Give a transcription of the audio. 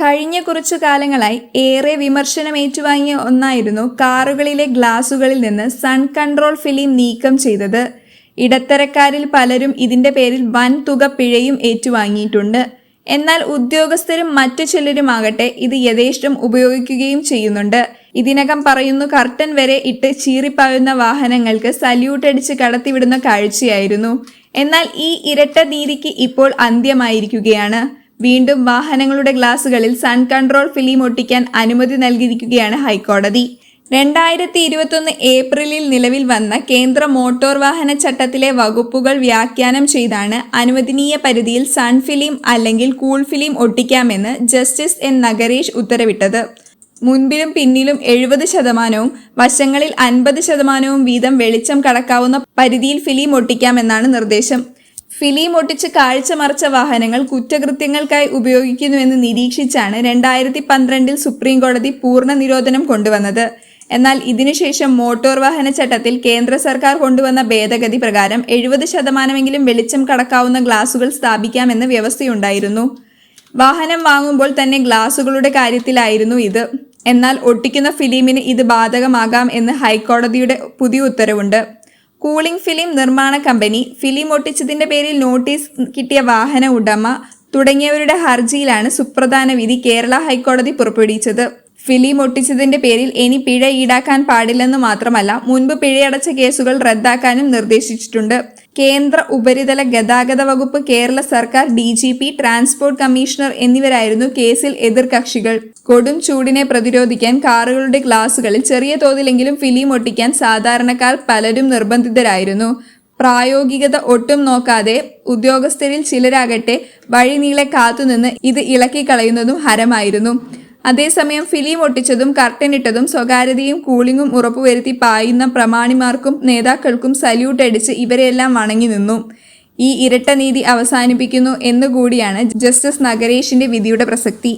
കഴിഞ്ഞ കുറച്ചു കാലങ്ങളായി ഏറെ വിമർശനം ഏറ്റുവാങ്ങിയ ഒന്നായിരുന്നു കാറുകളിലെ ഗ്ലാസുകളിൽ നിന്ന് സൺ കൺട്രോൾ ഫിലിം നീക്കം ചെയ്തത്. ഇടത്തരക്കാരിൽ പലരും ഇതിന്റെ പേരിൽ വൻ തുക പിഴയും ഏറ്റുവാങ്ങിയിട്ടുണ്ട്. എന്നാൽ ഉദ്യോഗസ്ഥരും മറ്റു ചിലരുമാകട്ടെ ഇത് യഥേഷ്ടം ഉപയോഗിക്കുകയും ചെയ്യുന്നുണ്ട്. ഇതിനകം പറയുന്നു കർട്ടൻ വരെ ഇട്ട് ചീറിപ്പായുന്ന വാഹനങ്ങൾക്ക് സല്യൂട്ട് അടിച്ച് കടത്തിവിടുന്ന കാഴ്ചയായിരുന്നു. എന്നാൽ ഈ ഇരട്ട നീതിക്ക് ഇപ്പോൾ അന്ത്യമായിരിക്കുകയാണ്. വീണ്ടും വാഹനങ്ങളുടെ ഗ്ലാസുകളിൽ സൺ കൺട്രോൾ ഫിലിം ഒട്ടിക്കാൻ അനുമതി നൽകിയിരിക്കുകയാണ് ഹൈക്കോടതി. 2021 ഏപ്രിലിൽ നിലവിൽ വന്ന കേന്ദ്ര മോട്ടോർ വാഹന ചട്ടത്തിലെ വകുപ്പുകൾ വ്യാഖ്യാനം ചെയ്താണ് അനുവദനീയ പരിധിയിൽ സൺ ഫിലിം അല്ലെങ്കിൽ കൂൾ ഫിലിം ഒട്ടിക്കാമെന്ന് ജസ്റ്റിസ് എൻ നഗരേഷ് ഉത്തരവിട്ടത്. മുൻപിലും പിന്നിലും 70%, വശങ്ങളിൽ 50% വീതം വെളിച്ചം കടക്കാവുന്ന പരിധിയിൽ ഫിലിം ഒട്ടിക്കാമെന്നാണ് നിർദ്ദേശം. ഫിലിം ഒട്ടിച്ച് കാഴ്ച മറച്ച വാഹനങ്ങൾ കുറ്റകൃത്യങ്ങൾക്കായി ഉപയോഗിക്കുന്നുവെന്ന് നിരീക്ഷിച്ചാണ് 2012 സുപ്രീം കോടതി പൂർണ്ണ നിരോധനം കൊണ്ടുവന്നത്. എന്നാൽ ഇതിനുശേഷം മോട്ടോർ വാഹന ചട്ടത്തിൽ കേന്ദ്ര സർക്കാർ കൊണ്ടുവന്ന ഭേദഗതി പ്രകാരം 70%മെങ്കിലും വെളിച്ചം കടക്കാവുന്ന ഗ്ലാസുകൾ സ്ഥാപിക്കാമെന്ന് വ്യവസ്ഥയുണ്ടായിരുന്നു. വാഹനം വാങ്ങുമ്പോൾ തന്നെ ഗ്ലാസുകളുടെ കാര്യത്തിലായിരുന്നു ഇത്. എന്നാൽ ഒട്ടിക്കുന്ന ഫിലിമിന് ഇത് ബാധകമാകാം എന്ന് ഹൈക്കോടതിയുടെ പുതിയ ഉത്തരവുണ്ട്. കൂളിംഗ് ഫിലിം നിർമ്മാണ കമ്പനി, ഫിലിം ഒട്ടിച്ചതിന്റെ പേരിൽ നോട്ടീസ് കിട്ടിയ വാഹന ഉടമ തുടങ്ങിയവരുടെ ഹർജിയിലാണ് സുപ്രധാന വിധി കേരള ഹൈക്കോടതി പുറപ്പെടുവിച്ചത്. ഫിലിം ഒട്ടിച്ചതിന്റെ പേരിൽ ഇനി പിഴ ഈടാക്കാൻ പാടില്ലെന്ന് മാത്രമല്ല മുൻപ് പിഴയടച്ച കേസുകൾ റദ്ദാക്കാനും നിർദ്ദേശിച്ചിട്ടുണ്ട്. കേന്ദ്ര ഉപരിതല ഗതാഗത വകുപ്പ്, കേരള സർക്കാർ, DGP, ട്രാൻസ്പോർട്ട് കമ്മീഷണർ എന്നിവരായിരുന്നു കേസിൽ എതിർകക്ഷികൾ. കൊടും ചൂടിനെ പ്രതിരോധിക്കാൻ കാറുകളുടെ ഗ്ലാസുകളിൽ ചെറിയ തോതിലെങ്കിലും ഫിലിം ഒട്ടിക്കാൻ സാധാരണക്കാർ പലരും നിർബന്ധിതരായിരുന്നു. പ്രായോഗികത ഒട്ടും നോക്കാതെ ഉദ്യോഗസ്ഥരിൽ ചിലരാകട്ടെ വഴിനീളെ കാത്തുനിന്ന് ഇത് ഇളക്കിക്കളയുന്നതും ഹരമായിരുന്നു. അതേസമയം ഫിലിം ഒട്ടിച്ചതും കർട്ടനിട്ടതും സ്വകാര്യതയും കൂളിംഗും ഉറപ്പുവരുത്തി പായുന്ന പ്രമാണിമാർക്കും നേതാക്കൾക്കും സല്യൂട്ട് അടിച്ച് ഇവരെല്ലാം വണങ്ങി നിന്നു. ഈ ഇരട്ട നീതി അവസാനിപ്പിക്കുന്നു എന്നുകൂടിയാണ് ജസ്റ്റിസ് നഗരേഷിന്റെ വിധിയുടെ പ്രസക്തി.